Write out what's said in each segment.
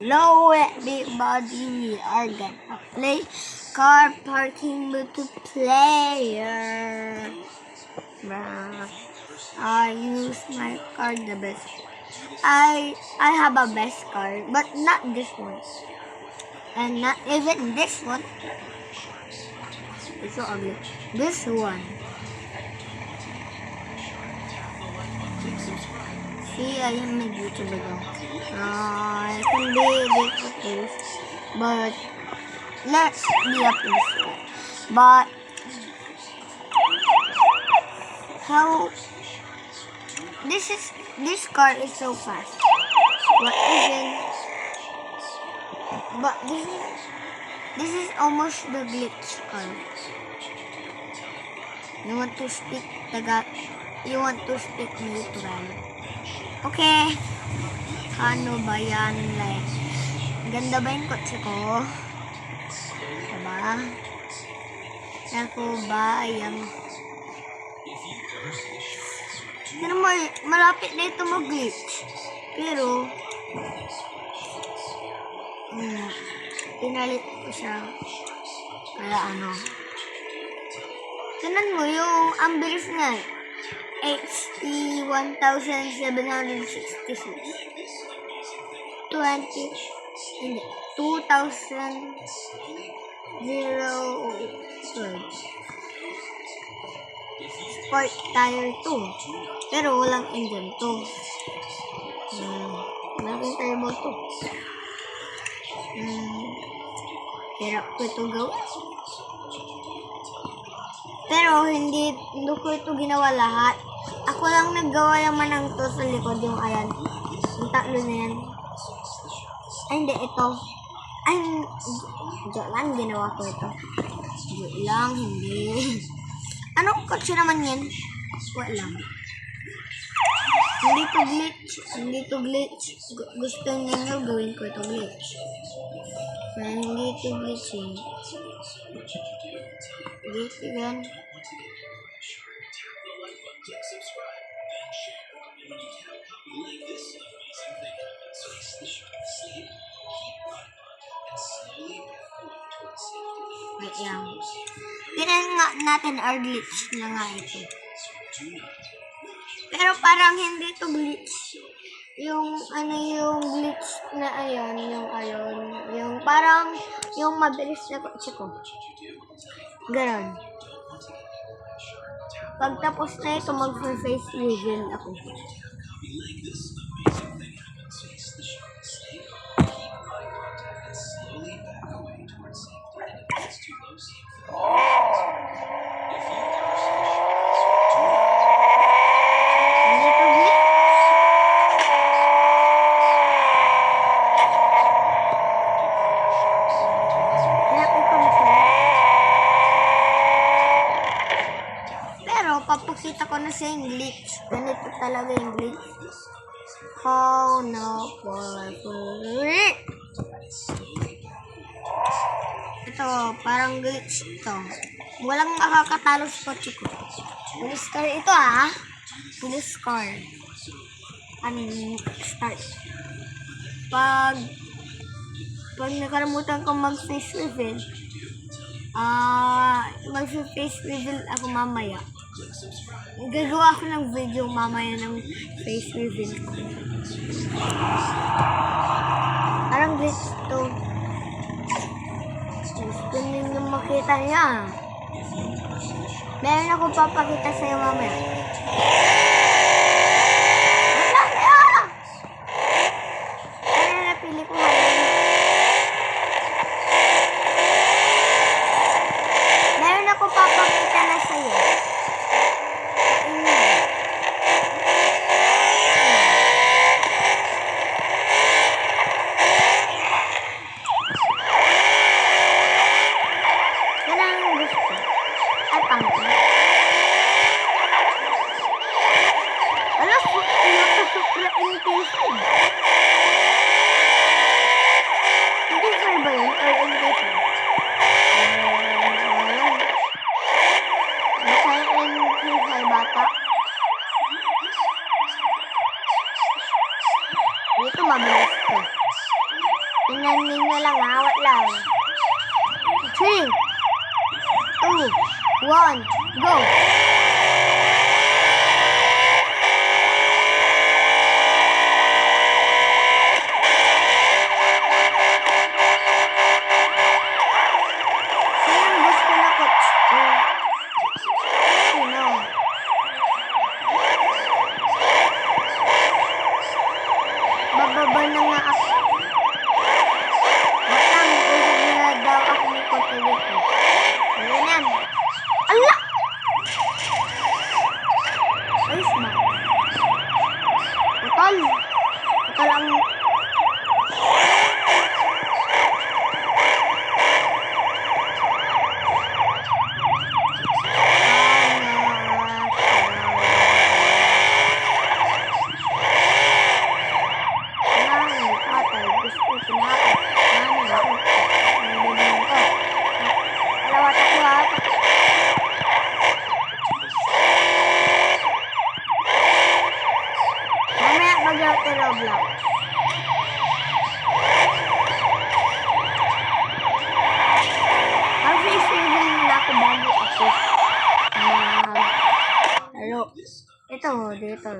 Hello everybody, we are gonna play car parking multiplayer. I use my car the best. I have a best car, but not this one. And not even this one. It's so ugly. This one. See, I am a YouTuber now. I can be this, but let's be up this. But how this car is so fast. But this is almost the glitch car. You want to speak neutral. Okay. Ano ba yan? Like, ganda ba yung kotse ko? Diba? Ako ba yung... Pero malapit na ito mag-glitch. Pero, pinalit ko siya. Kaya ano. Tignan mo yung ang bilis niya. HP 1766. 2000 Sport tire 2. Pero walang engine 2. Malaking turbo 2. Hirap ko ito gawin. Pero hindi ko ito ginawa lahat. Ako lang naggawa naman ng to sa likod yung ayan. Yung tatlo na yan. Ay, hindi. Ito. Ay, joke lang. Ginawa ko ito. Joke lang. Hindi. Anong kotse naman yan? Wala lang. Hindi to glitch. Hindi to glitch. Gusto ninyo gawin ko ito glitch. Kaya hindi to glitch eh. Glitch yan. Wait lang. Tignan nga natin our glitch na nga ito. Pero parang hindi to glitch. Yung yung glitch na ayon, yung parang yung mabilis na kotse ko. Ganon. Pagtapos na ito, mag-face reveal ako. Papakita ko na sa yung glitch. Ganito talaga yung glitch. How now for ito, parang glitch ito. Walang makakatalo sa kotse ko. Police car ito Police car. Start. Pag nakalimutan ko mag-face reveal, mag-face reveal ako mamaya. Gagawa ako ng video mamaya ng face reveal ko. Parang glitch to. Gusto ninyo makita niya. Meron ako papakita sa'yo mamaya. Ano napili ko ngayon? Meron ako papakita na sa'yo. Dito mabilis ko. Tingnan ninyo lang ha, wait lang. 3, 2, 1, go! Sino ang gusto na coach? Sino? Bababa na nga ako. Matang, usap na daw ako ng kote dito. Ganyan. Ala! Ayos na. Putol. Putol ang... Mamaya mag-out Roblox. Mag-face-saving na ako bago ako. Hello. Ito, dito.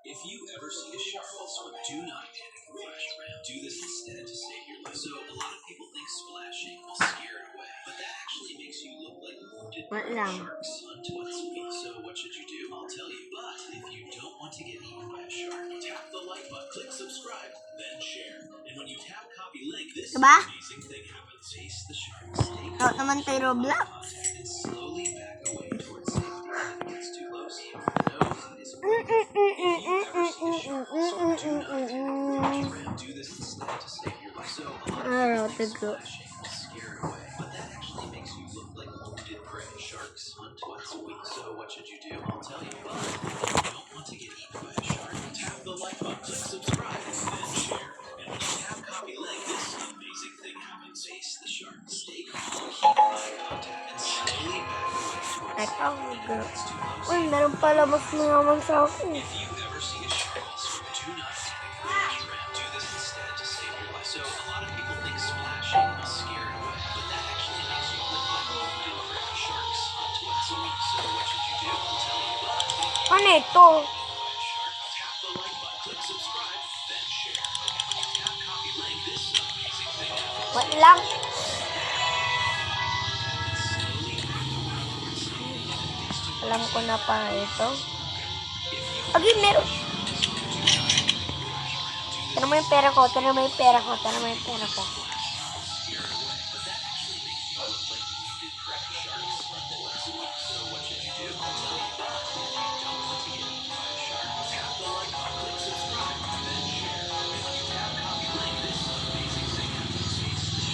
If you ever see a shark swim, do not panic and flash around. Do this instead to save your life. So a lot of people think splashing will scare it away, but that actually makes you look like wounded What lang? sharks on twice a week. So what should you do? I'll tell you. But if you don't want to get eaten by a shark, tap the like button, click subscribe, then share. And when you tap copy link, this Diba? amazing thing happens. Chase the shark, stay Out naman tayo Roblox. and slowly back away towards safety. If it gets too close, your nose is do this instead to save your life. So a lot of Araw, tago. splashing will scare it away, but that actually makes you look like wounded prey. Sharks hunt twice a week. So what should you do? I'll tell you. But if you don't want to get eaten by a shark, tap the like button, click subscribe, and then share. And when you tap copy link, this amazing thing happens. Chase the shark, stay calm, keep eye contact, and slowly back away towards Ito, girl. it's too close. Uy, meron pala mas naman sa akin. If you ever see a shark swim, do not panic and flash around. Do this instead to save your life. So a lot of people think splashing will scare it away, but that actually makes you look like a wounded prey. Sharks hunt twice a week. So what should you do? I'll tell you. But if you Ano ito? by a shark, tap the like button, click subscribe, then share. And when you tap copy link, this amazing thing happens. Wait lang. Alam ko na pa ito. Agi, meron. Tara mo yung pera ko. Tara mo yung pera ko. Tara mo yung pera ko.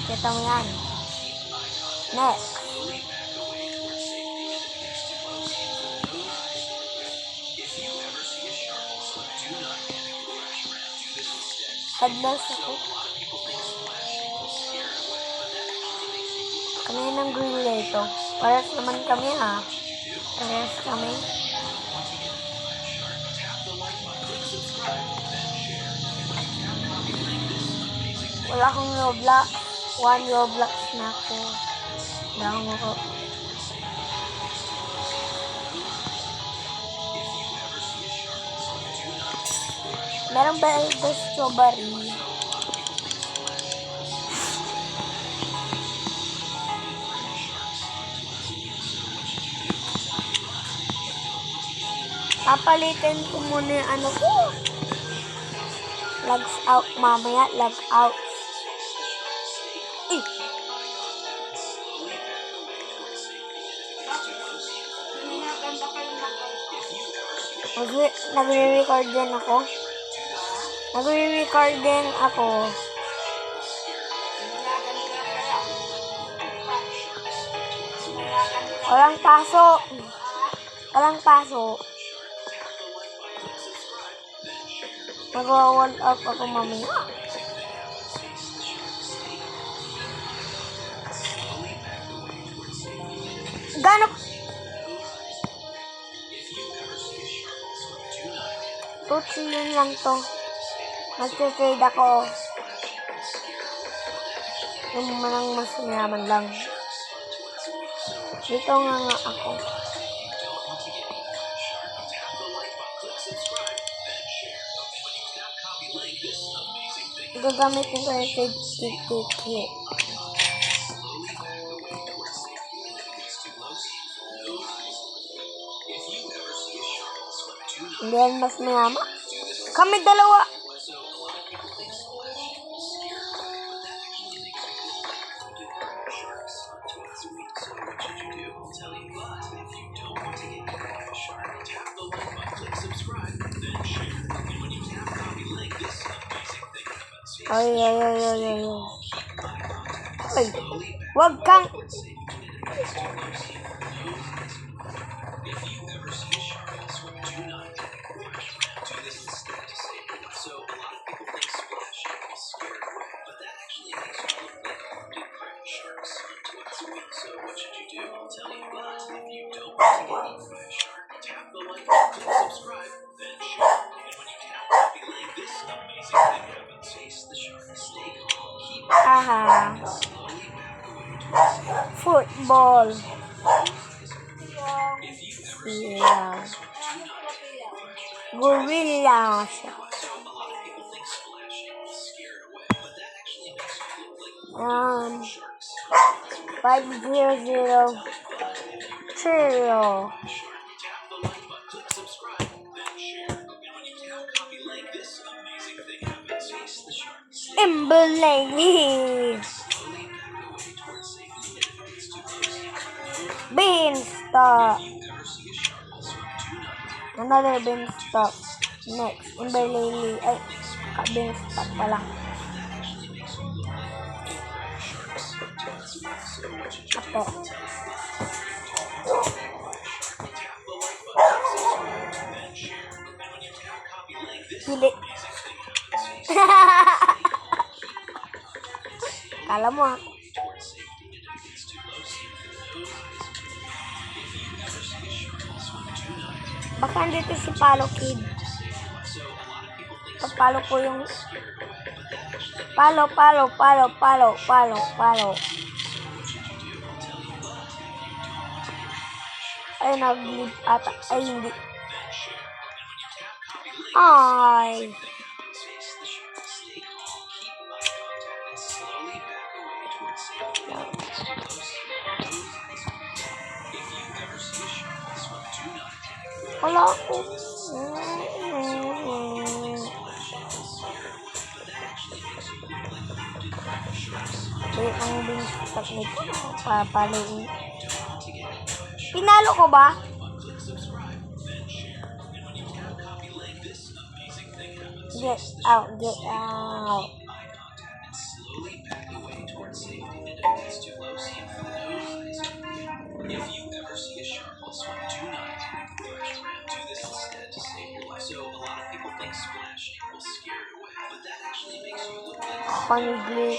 Kita mo yan. Next. Hadlos ako. Kami ng grill ito. Paras naman kami ha. Paras kami. Wala akong Roblox. One Roblox na ako. Lang ako. Meron ba ito strawberry? Papalitin ko muna yung ano ko. Logs out mamaya. Log out. Eh. Nagre-record din ako. Nagre-record din ako. Walang paso. Walang paso. Mag-wall up ako mamaya. Gano? Tutsi yun lang to. Mag-trade ako. Yung manang mas mayaman lang. Dito nga ako. Gagamitin ko yung trade ticket. Hindi yan mas mayaman. Kami dalawa. Ay. Ay, wag kang... Aha. Football. Yeah. Gorilla. 500 Cheerio. Emblem. Beanstalk. Another beanstalk. Next, Emberlily. Ay, beanstalk pala. Apo. Hindi. Kala mo. Baka andito si Palo Kid. Palo ko yung... Palo. Ay, nag-leave ata. Ay, hindi. Ay. Wala ako. Wait, ang binstak nito. Papaluin. Pinalo ko ba? Get out. Panigli.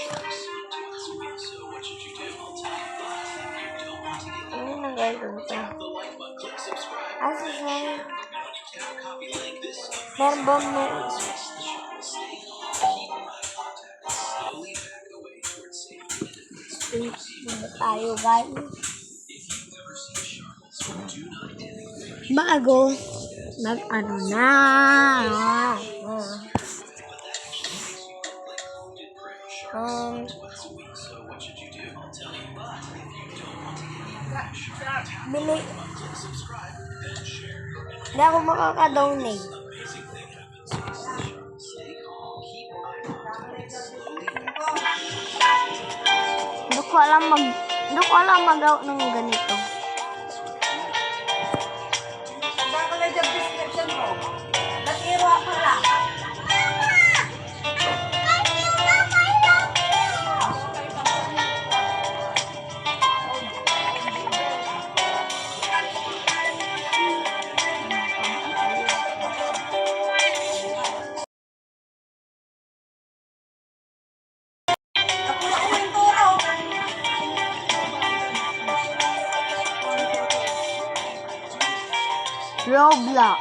Ano nang gagawin ko? Asa siya? Meron ba tayo, guys? Bago nag-ano na. Bili. Hindi ako makaka-donate. Hindi ko alam mag-out ng ganito. Baka na job description mo. Nag-iro pala. Roblox.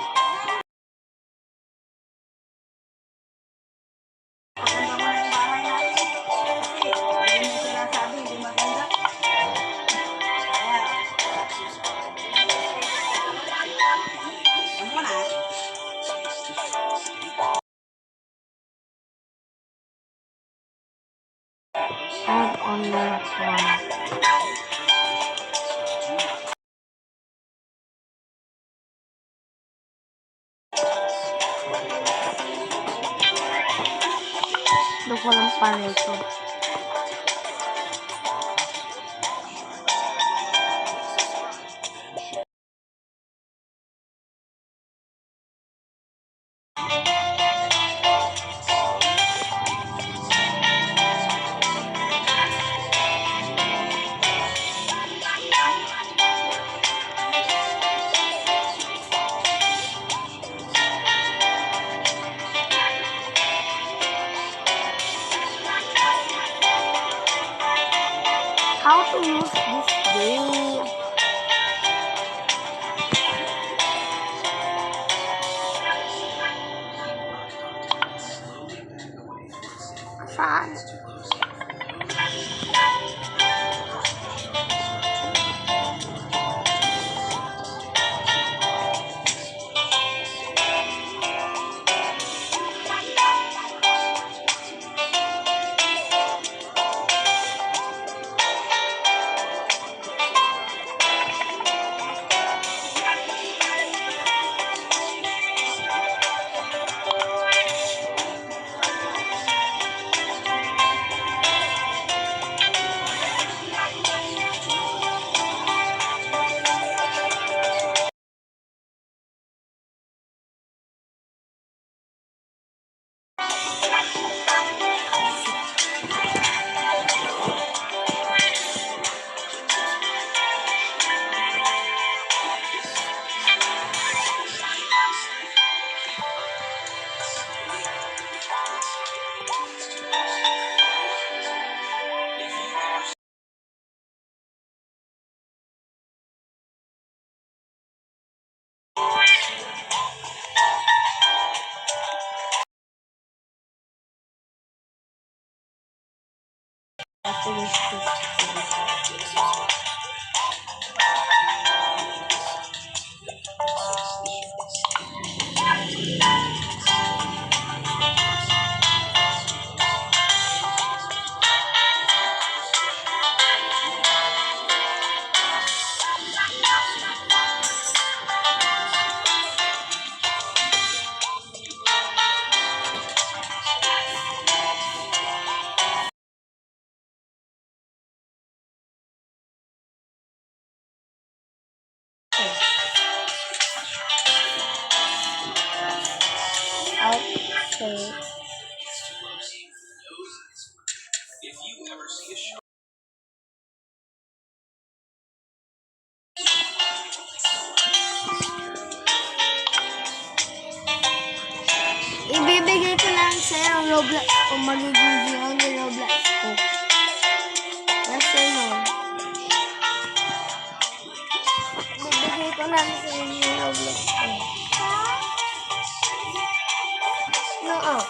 on note 1. Doon ko lang pala ito. How to use this game? Saan? After this, okay. If you ever see a shark, Ibibigay ko lang sa'yo ang Roblox kung magiging GO ni Roblox ko. Yes or no? Ibibigay ko lang sa'yo yung Roblox ko. No, oh.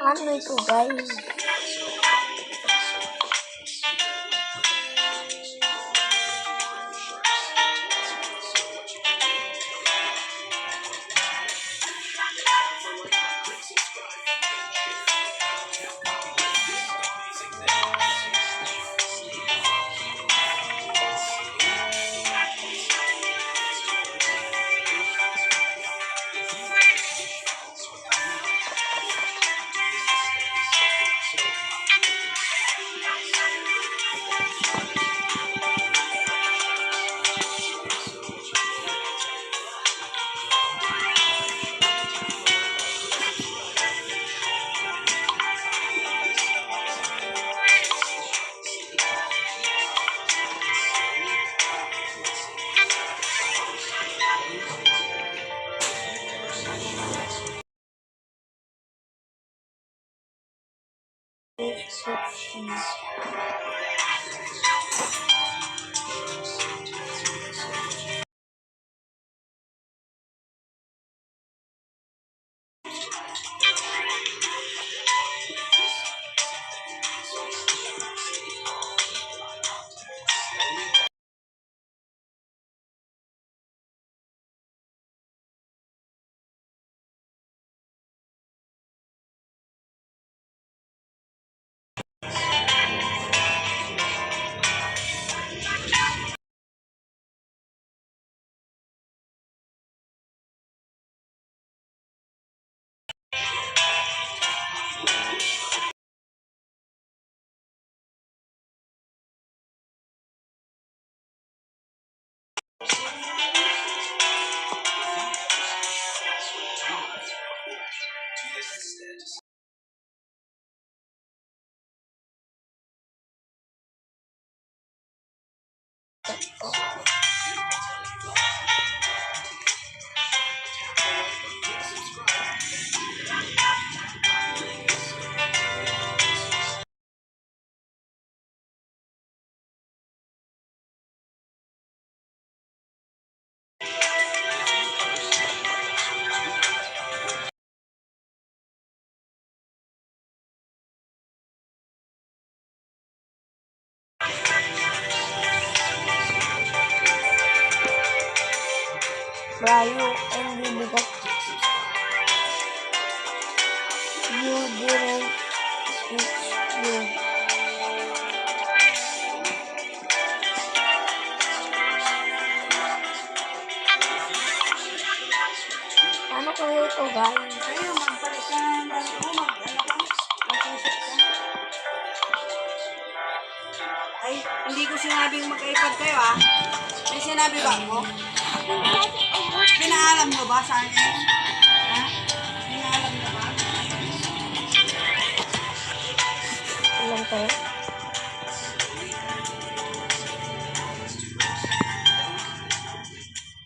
Ano ito, guys? Brayo and Bibigat. You didn't teach you. Ano kaya ito, guys? Kayo, magpalit ka ng ano ka? Mag-usap ka. Ay, hindi ko sinabing mag-iPad kayo ah. May sinabi ba ako? Pinaalam mo ba sa akin? Ha? Pinaalam mo ba? Ilan kayo?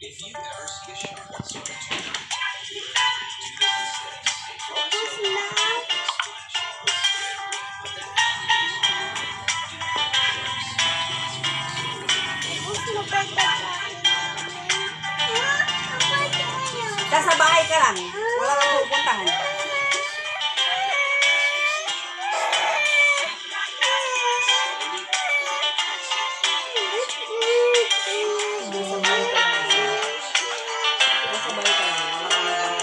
If you ever see a shark swim to the Nasa bahay ka lang. Wala kang pupuntahan. Nasa bahay ka lang. Nasa bahay ka lang. Wala kang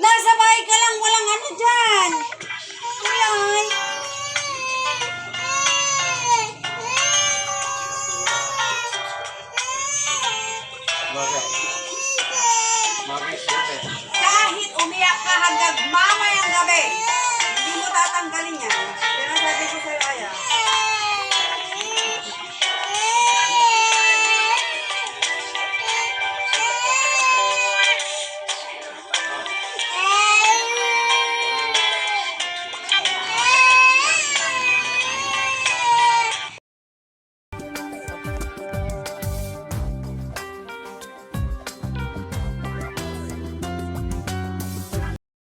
nasa bahay ka lang. Walang ano dyan. Kulay. Kahit umiyak ka hanggang mamayang gabi, hindi mo tatanggalin yan. Pero sabi ko sa'yo, Aya,